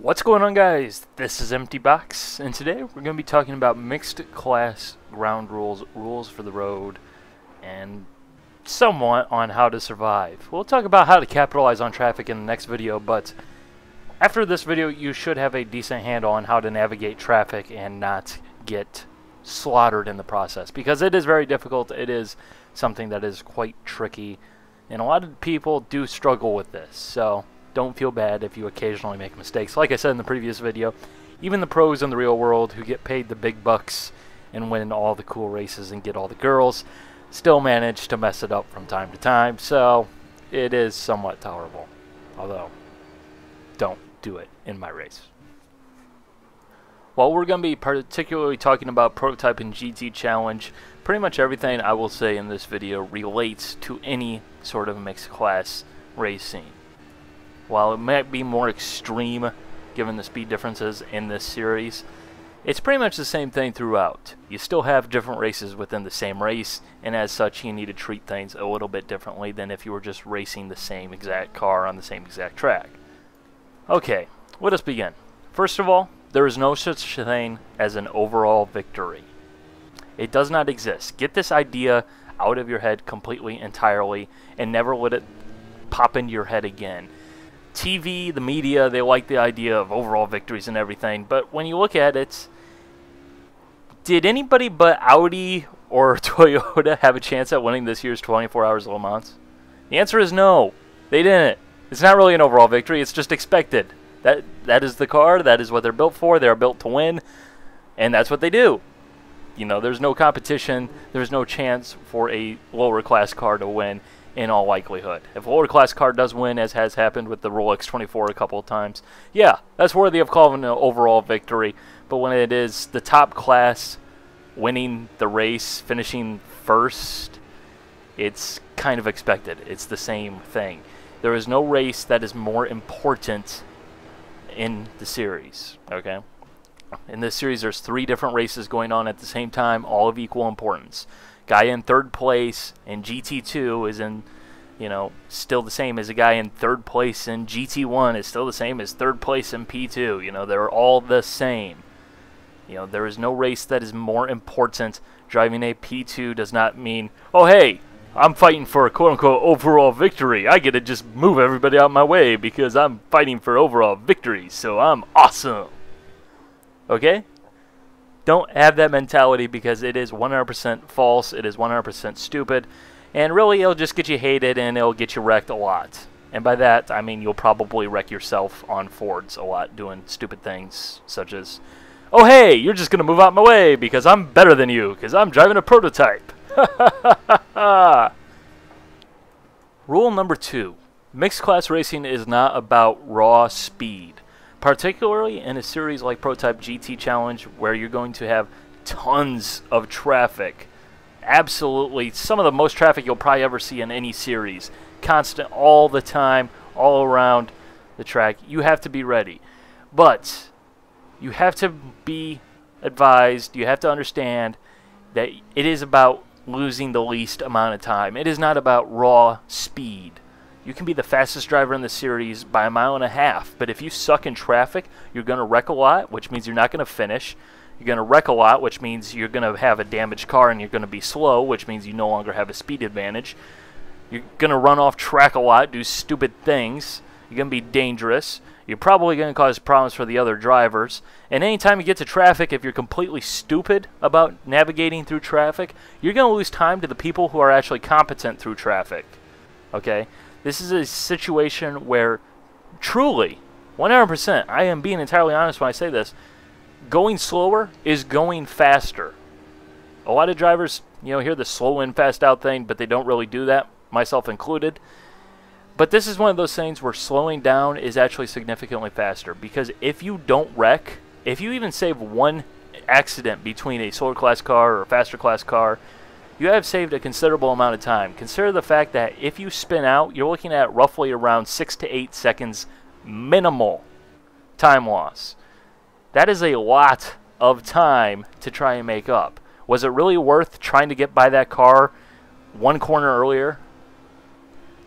What's going on, guys? This is Empty Box, and today we're going to be talking about mixed class ground rules, rules for the road, and somewhat on how to survive. We'll talk about how to capitalize on traffic in the next video, but after this video you should have a decent handle on how to navigate traffic and not get slaughtered in the process, because it is very difficult. It is something that is quite tricky, and a lot of people do struggle with this, so don't feel bad if you occasionally make mistakes. Like I said in the previous video, even the pros in the real world who get paid the big bucks and win all the cool races and get all the girls still manage to mess it up from time to time, so it is somewhat tolerable. Although, don't do it in my race. While we're going to be particularly talking about Prototype and GT Challenge, pretty much everything I will say in this video relates to any sort of mixed class racing. While it might be more extreme given the speed differences in this series, it's pretty much the same thing throughout. You still have different races within the same race, and as such you need to treat things a little bit differently than if you were just racing the same exact car on the same exact track. Okay, let us begin. First of all, there is no such thing as an overall victory. It does not exist. Get this idea out of your head completely, entirely, and never let it pop into your head again. TV, the media, they like the idea of overall victories and everything, but when you look at it, did anybody but Audi or Toyota have a chance at winning this year's 24 Hours of Le Mans? The answer is no, they didn't. It's not really an overall victory, it's just expected. That is the car, that is what they're built for, they're built to win, and that's what they do. You know, there's no competition, there's no chance for a lower class car to win in all likelihood. If a lower class car does win, as has happened with the Rolex 24 a couple of times, yeah, that's worthy of calling an overall victory. But when it is the top class winning the race, finishing first, it's kind of expected. It's the same thing. There is no race that is more important in the series, okay? In this series, there's 3 different races going on at the same time, all of equal importance. Guy in third place in GT2 is in, still the same as a guy in third place in GT1 is still the same as third place in P2. They're all the same. There is no race that is more important. Driving a P2 does not mean, oh hey, I'm fighting for a quote-unquote overall victory. I get to just move everybody out of my way because I'm fighting for overall victory, so I'm awesome. Okay? Don't have that mentality, because it is 100% false, it is 100% stupid, and really it'll just get you hated and it'll get you wrecked a lot. And by that, I mean you'll probably wreck yourself on Fords a lot doing stupid things such as, oh hey, you're just going to move out my way because I'm better than you, because I'm driving a prototype. Rule number 2. Mixed class racing is not about raw speed. Particularly in a series like Prototype GT Challenge, where you're going to have tons of traffic. Absolutely, some of the most traffic you'll probably ever see in any series. Constant, all the time, all around the track. You have to be ready. But you have to be advised, you have to understand that it is about losing the least amount of time. It is not about raw speed. You can be the fastest driver in the series by 1.5 miles, but if you suck in traffic, you're going to wreck a lot, which means you're not going to finish. You're going to wreck a lot, which means you're going to have a damaged car and you're going to be slow, which means you no longer have a speed advantage. You're going to run off track a lot, do stupid things. You're going to be dangerous. You're probably going to cause problems for the other drivers. And anytime you get to traffic, if you're completely stupid about navigating through traffic, you're going to lose time to the people who are actually competent through traffic. Okay? This is a situation where, truly, 100%, I am being entirely honest when I say this, going slower is going faster. A lot of drivers, hear the slow in, fast out thing, but they don't really do that, myself included. But this is one of those things where slowing down is actually significantly faster, because if you don't wreck, if you even save one accident between a slower class car or a faster class car, you have saved a considerable amount of time. Consider the fact that if you spin out, you're looking at roughly around 6 to 8 seconds minimal time loss. That is a lot of time to try and make up. Was it really worth trying to get by that car one corner earlier?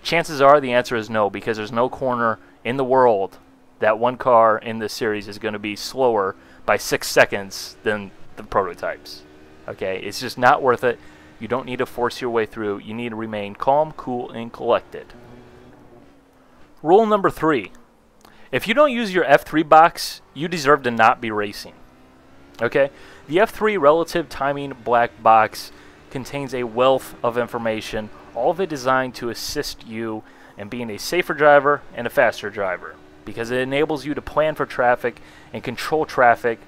Chances are the answer is no, because there's no corner in the world that one car in this series is going to be slower by 6 seconds than the prototypes. Okay, it's just not worth it. You don't need to force your way through. You need to remain calm, cool, and collected. Rule number 3. If you don't use your F3 box, you deserve to not be racing. Okay? The F3 relative timing black box contains a wealth of information, all of it designed to assist you in being a safer driver and a faster driver, because it enables you to plan for traffic and control traffic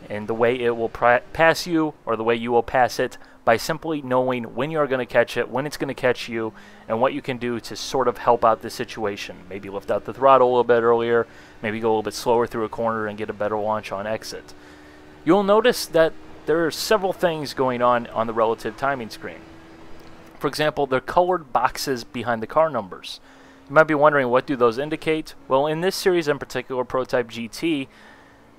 and the way it will pass you or the way you will pass it by simply knowing when you're going to catch it, when it's going to catch you, and what you can do to sort of help out the situation. Maybe lift out the throttle a little bit earlier, maybe go a little bit slower through a corner and get a better launch on exit. You'll notice that there are several things going on the relative timing screen. For example, the colored boxes behind the car numbers. You might be wondering, what do those indicate? Well, in this series in particular, Prototype GT,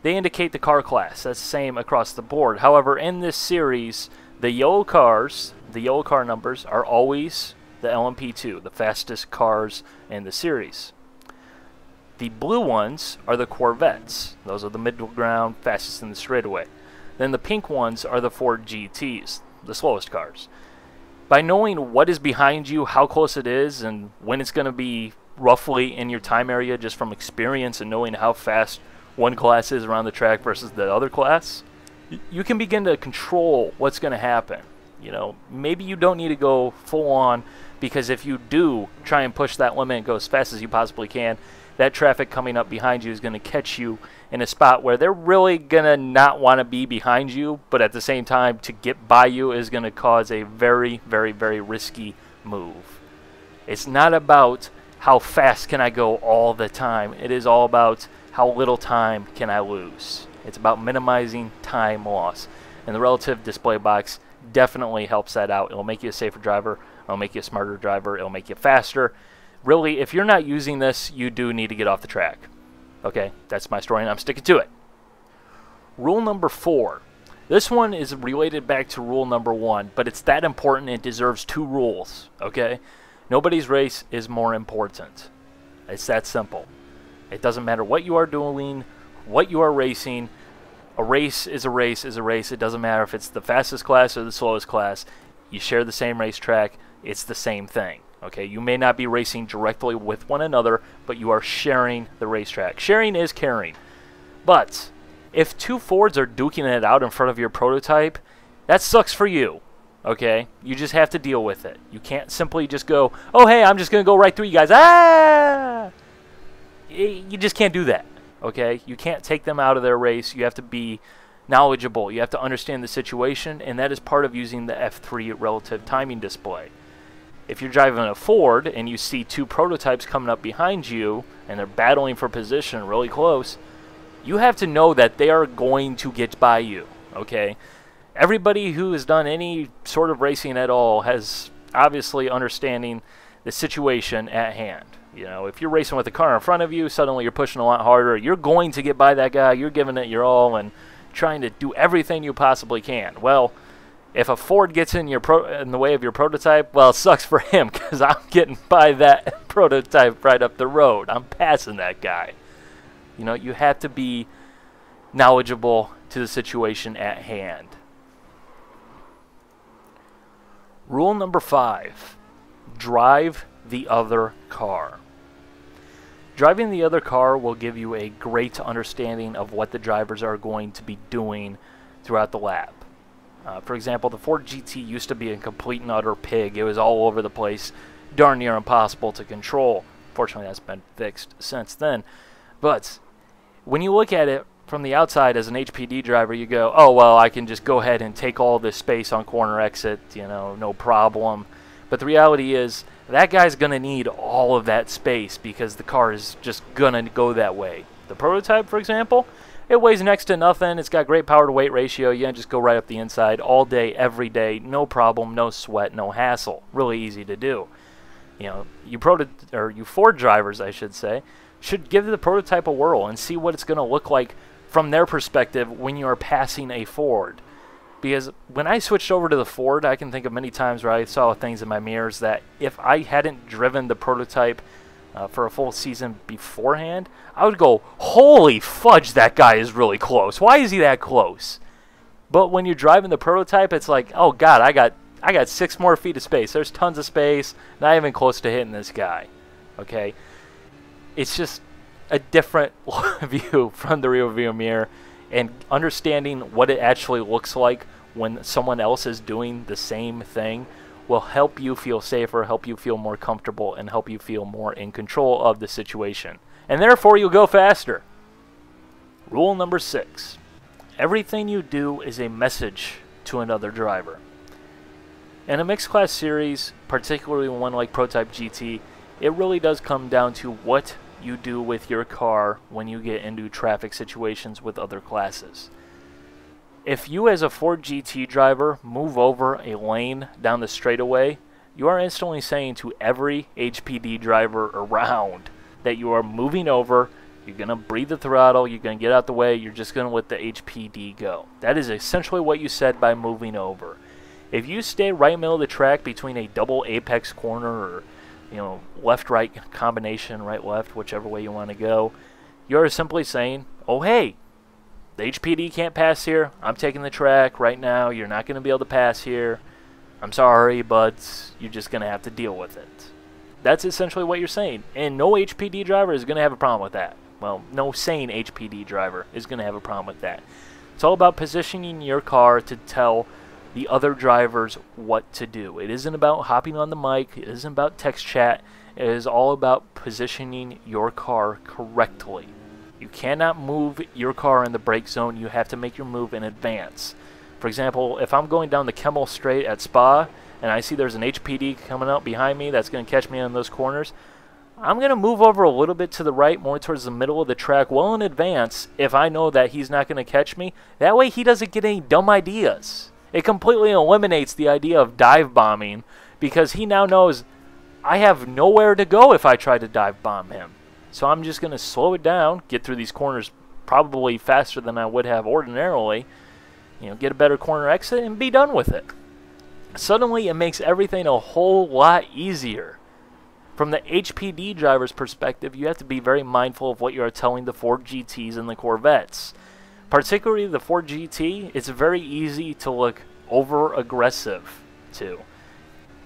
they indicate the car class. That's the same across the board. However, in this series, the yellow cars, the yellow car numbers, are always the LMP2, the fastest cars in the series. The blue ones are the Corvettes. Those are the middle ground, fastest in the straightaway. Then the pink ones are the Ford GTs, the slowest cars. By knowing what is behind you, how close it is, and when it's going to be roughly in your time area, just from experience and knowing how fast one class is around the track versus the other class, you can begin to control what's going to happen. You know, maybe you don't need to go full on, because if you do try and push that limit and go as fast as you possibly can, that traffic coming up behind you is going to catch you in a spot where they're really going to not want to be behind you, but at the same time, to get by you is going to cause a very, very, very risky move. It's not about how fast can I go all the time. It is all about how little time can I lose. It's about minimizing time loss. And the relative display box definitely helps that out. It'll make you a safer driver. It'll make you a smarter driver. It'll make you faster. Really, if you're not using this, you do need to get off the track. Okay, that's my story and I'm sticking to it. Rule number 4. This one is related back to rule number 1, but it's that important it deserves 2 rules. Okay? Nobody's race is more important. It's that simple. It doesn't matter what you are doing, what you are racing. A race is a race is a race. It doesn't matter if it's the fastest class or the slowest class. You share the same racetrack. It's the same thing. Okay, you may not be racing directly with one another, but you are sharing the racetrack. Sharing is caring. But if 2 Fords are duking it out in front of your prototype, that sucks for you. Okay, you just have to deal with it. You can't simply just go, oh hey, I'm just going to go right through you guys. Ah! You just can't do that. Okay, you can't take them out of their race. You have to be knowledgeable. You have to understand the situation, and that is part of using the F3 relative timing display. If you're driving a Ford and you see 2 prototypes coming up behind you and they're battling for position really close, you have to know that they are going to get by you, okay? Everybody who has done any sort of racing at all has obviously understanding the situation at hand. You know, if you're racing with a car in front of you, suddenly you're pushing a lot harder. You're going to get by that guy. You're giving it your all and trying to do everything you possibly can. Well, if a Ford gets in the way of your prototype, well, it sucks for him, because I'm getting by that prototype right up the road. I'm passing that guy. You know, you have to be knowledgeable to the situation at hand. Rule number 5, drive the other car. Driving the other car will give you a great understanding of what the drivers are going to be doing throughout the lap. For example, the Ford GT used to be a complete and utter pig. It was all over the place, darn near impossible to control. Fortunately, that's been fixed since then. But when you look at it from the outside as an HPD driver, you go, oh, well, I can just go ahead and take all this space on corner exit, you know, no problem. But the reality is that guy's going to need all of that space because the car is just going to go that way. The prototype, for example, it weighs next to nothing. It's got great power to weight ratio. You can just go right up the inside all day, every day, no problem, no sweat, no hassle. Really easy to do. You know, you Ford drivers, I should say, should give the prototype a whirl and see what it's going to look like from their perspective when you are passing a Ford. Because when I switched over to the Ford, I can think of many times where I saw things in my mirrors that if I hadn't driven the prototype for a full season beforehand, I would go, holy fudge, that guy is really close. Why is he that close? But when you're driving the prototype, it's like, oh god, I got 6 more feet of space. There's tons of space. Not even close to hitting this guy. Okay? It's just a different view from the rear view mirror, and understanding what it actually looks like when someone else is doing the same thing will help you feel safer, help you feel more comfortable, and help you feel more in control of the situation. And therefore, you'll go faster. Rule number 6. Everything you do is a message to another driver. In a mixed class series, particularly one like Prototype GT, it really does come down to what you do with your car when you get into traffic situations with other classes. If you as a Ford GT driver move over a lane down the straightaway, you are instantly saying to every HPD driver around that you are moving over, you're going to breathe the throttle, you're going to get out the way, you're just going to let the HPD go. That is essentially what you said by moving over. If you stay right in the middle of the track between a double apex corner or left-right combination, right-left, whichever way you want to go, you're simply saying, oh hey, the HPD can't pass here. I'm taking the track right now. You're not going to be able to pass here. I'm sorry, but you're just going to have to deal with it. That's essentially what you're saying. And no HPD driver is going to have a problem with that. Well, no sane HPD driver is going to have a problem with that. It's all about positioning your car to tell the other drivers what to do. It isn't about hopping on the mic. It isn't about text chat. It is all about positioning your car correctly. You cannot move your car in the brake zone. You have to make your move in advance. For example, if I'm going down the Kemmel Straight at Spa and I see there's an HPD coming up behind me that's going to catch me in those corners, I'm going to move over a little bit to the right, more towards the middle of the track, well in advance if I know that he's not going to catch me. That way he doesn't get any dumb ideas. It completely eliminates the idea of dive bombing because he now knows I have nowhere to go if I try to dive bomb him. So I'm just going to slow it down, get through these corners probably faster than I would have ordinarily, get a better corner exit, and be done with it. Suddenly, it makes everything a whole lot easier. From the HPD driver's perspective, you have to be very mindful of what you are telling the Ford GTs and the Corvettes. Particularly the Ford GT, it's very easy to look over-aggressive to.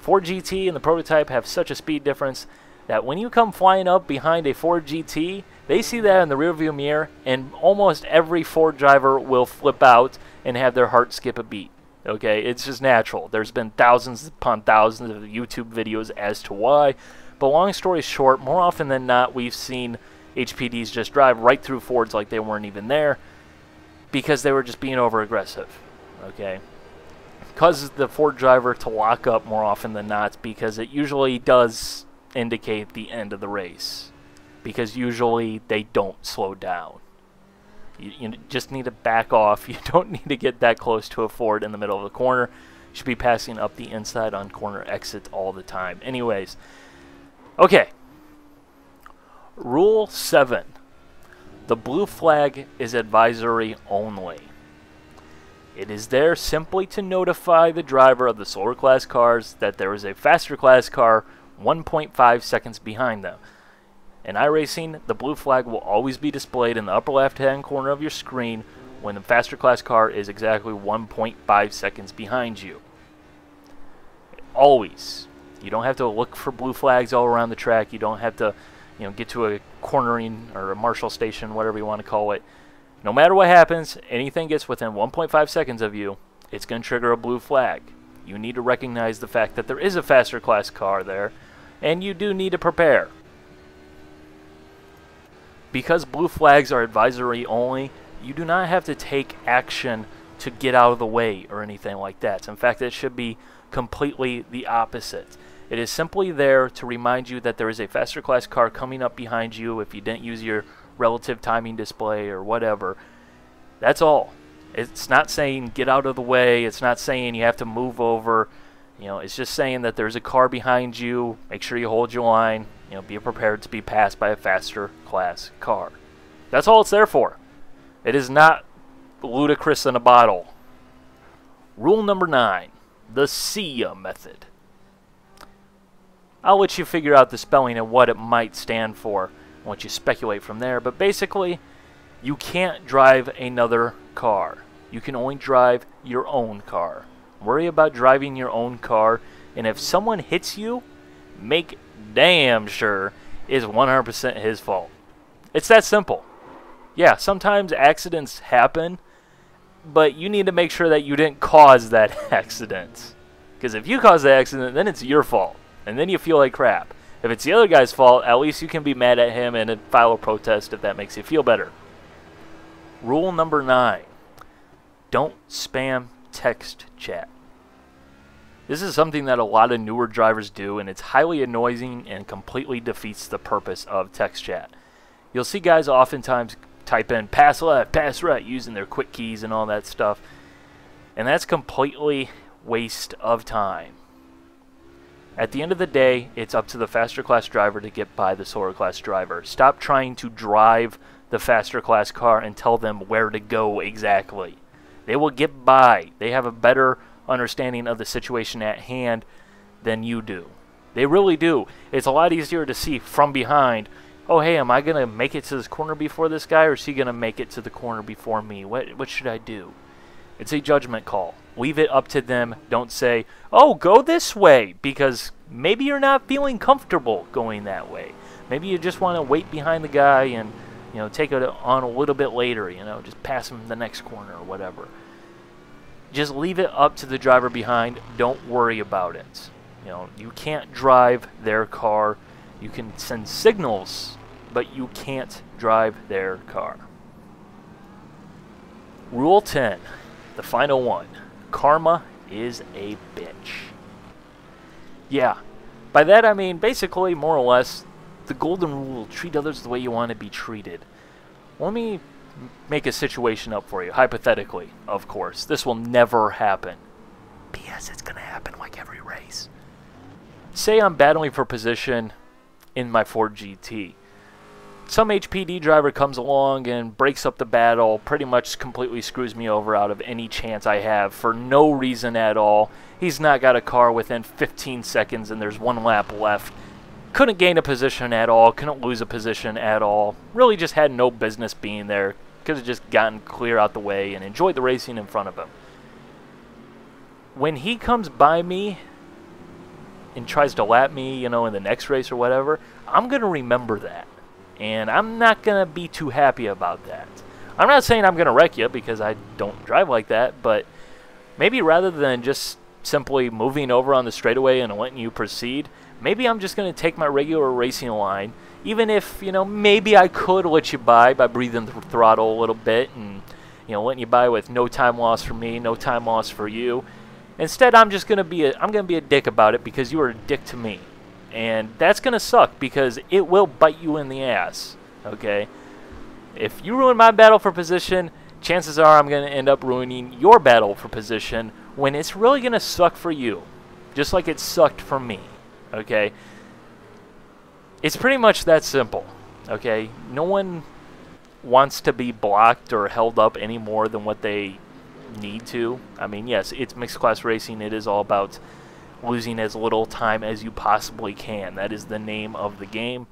Ford GT and the Prototype have such a speed difference that when you come flying up behind a Ford GT, they see that in the rearview mirror, and almost every Ford driver will flip out and have their heart skip a beat. Okay, it's just natural. There's been thousands upon thousands of YouTube videos as to why, but long story short, more often than not, we've seen HPDs just drive right through Fords like they weren't even there because they were just being over-aggressive. Okay, causes the Ford driver to lock up more often than not because it usually does indicate the end of the race, because usually they don't slow down. You just need to back off. You don't need to get that close to a Ford in the middle of the corner. You should be passing up the inside on corner exits all the time. Anyways, okay. Rule 7. The blue flag is advisory only. It is there simply to notify the driver of the slower class cars that there is a faster class car 1.5 seconds behind them. In iRacing, the blue flag will always be displayed in the upper left-hand corner of your screen when the faster class car is exactly 1.5 seconds behind you. Always. You don't have to look for blue flags all around the track. You don't have to, get to a cornering or a marshal station, whatever you want to call it. No matter what happens, anything gets within 1.5 seconds of you, it's going to trigger a blue flag. You need to recognize the fact that there is a faster class car there, and you do need to prepare. Because blue flags are advisory only, you do not have to take action to get out of the way or anything like that. In fact, it should be completely the opposite. It is simply there to remind you that there is a faster class car coming up behind you if you didn't use your relative timing display or whatever. That's all. It's not saying get out of the way. It's not saying you have to move over. It's just saying that there's a car behind you. Make sure you hold your line. Be prepared to be passed by a faster class car. That's all it's there for. It is not ludicrous in a bottle. Rule number 9, the see ya method. I'll let you figure out the spelling and what it might stand for. I'll let you speculate from there. But basically, you can't drive another car. You can only drive your own car. Worry about driving your own car, and if someone hits you, make damn sure it's 100% his fault. It's that simple. Yeah, sometimes accidents happen, but you need to make sure that you didn't cause that accident. Because if you cause the accident, then it's your fault, and then you feel like crap. If it's the other guy's fault, at least you can be mad at him and file a protest if that makes you feel better. Rule number 9. Don't spam text chat. This is something that a lot of newer drivers do, and it's highly annoying and completely defeats the purpose of text chat. You'll see guys oftentimes type in pass left, pass right, using their quick keys and all that stuff, and that's completely waste of time. At the end of the day, it's up to the faster class driver to get by the slower class driver. Stop trying to drive the faster class car and tell them where to go exactly. They will get by. They have a better understanding of the situation at hand than you do. They really do. It's a lot easier to see from behind, oh hey, am I going to make it to this corner before this guy, or is he going to make it to the corner before me? What should I do? It's a judgment call. Leave it up to them. Don't say, oh, go this way, because maybe you're not feeling comfortable going that way. Maybe you just want to wait behind the guy and, you know, take it on a little bit later, you know, just pass him the next corner or whatever. Just leave it up to the driver behind. Don't worry about it. You know, you can't drive their car. You can send signals, but you can't drive their car. Rule 10, the final one. Karma is a bitch. Yeah, by that I mean basically, more or less, the golden rule: treat others the way you want to be treated. Let me make a situation up for you, hypothetically, of course. This will never happen. P.S. It's going to happen like every race. Say I'm battling for position in my Ford GT. Some HPD driver comes along and breaks up the battle, pretty much completely screws me over out of any chance I have for no reason at all. He's not got a car within 15 seconds and there's one lap left. Couldn't gain a position at all, couldn't lose a position at all. Really just had no business being there. Could have just gotten clear out the way and enjoyed the racing in front of him. When he comes by me and tries to lap me, you know, in the next race or whatever, I'm going to remember that. And I'm not going to be too happy about that. I'm not saying I'm going to wreck you, because I don't drive like that, but maybe rather than just simply moving over on the straightaway and letting you proceed, maybe I'm just going to take my regular racing line, even if, you know, maybe I could let you by breathing the throttle a little bit and, you know, letting you by with no time loss for me, no time loss for you. Instead, I'm going to be a dick about it because you were a dick to me. And that's going to suck because it will bite you in the ass, okay? If you ruin my battle for position, chances are I'm going to end up ruining your battle for position when it's really going to suck for you, just like it sucked for me, okay? It's pretty much that simple, okay? No one wants to be blocked or held up any more than what they need to. I mean, yes, it's mixed class racing. It is all about losing as little time as you possibly can. That is the name of the game.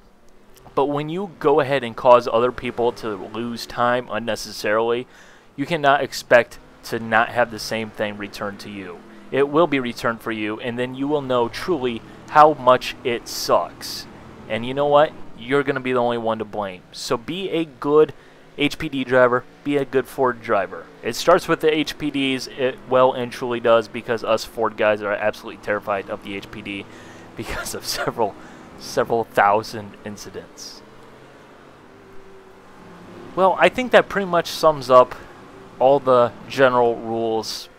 But when you go ahead and cause other people to lose time unnecessarily, you cannot expect to not have the same thing returned to you. It will be returned for you, and then you will know truly how much it sucks. And you know what? You're going to be the only one to blame. So be a good HPD driver. Be a good Ford driver. It starts with the HPDs. It well and truly does, because us Ford guys are absolutely terrified of the HPD because of several thousand incidents. Well, I think that pretty much sums up all the general rules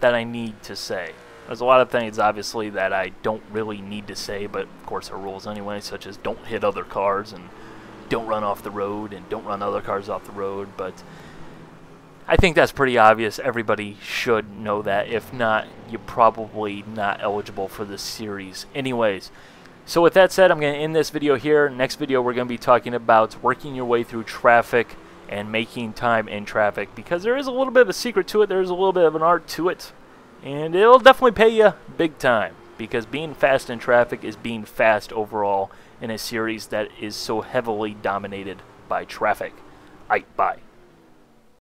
that I need to say. There's a lot of things, obviously, that I don't really need to say, but of course are rules anyway, such as don't hit other cars and don't run off the road and don't run other cars off the road. But I think that's pretty obvious. Everybody should know that. If not, you're probably not eligible for this series anyways. So with that said, I'm going to end this video here. Next video, we're going to be talking about working your way through traffic and making time in traffic, because there is a little bit of a secret to it. There's a little bit of an art to it, and it'll definitely pay you big time. because being fast in traffic is being fast overall in a series that is so heavily dominated by traffic. Bye.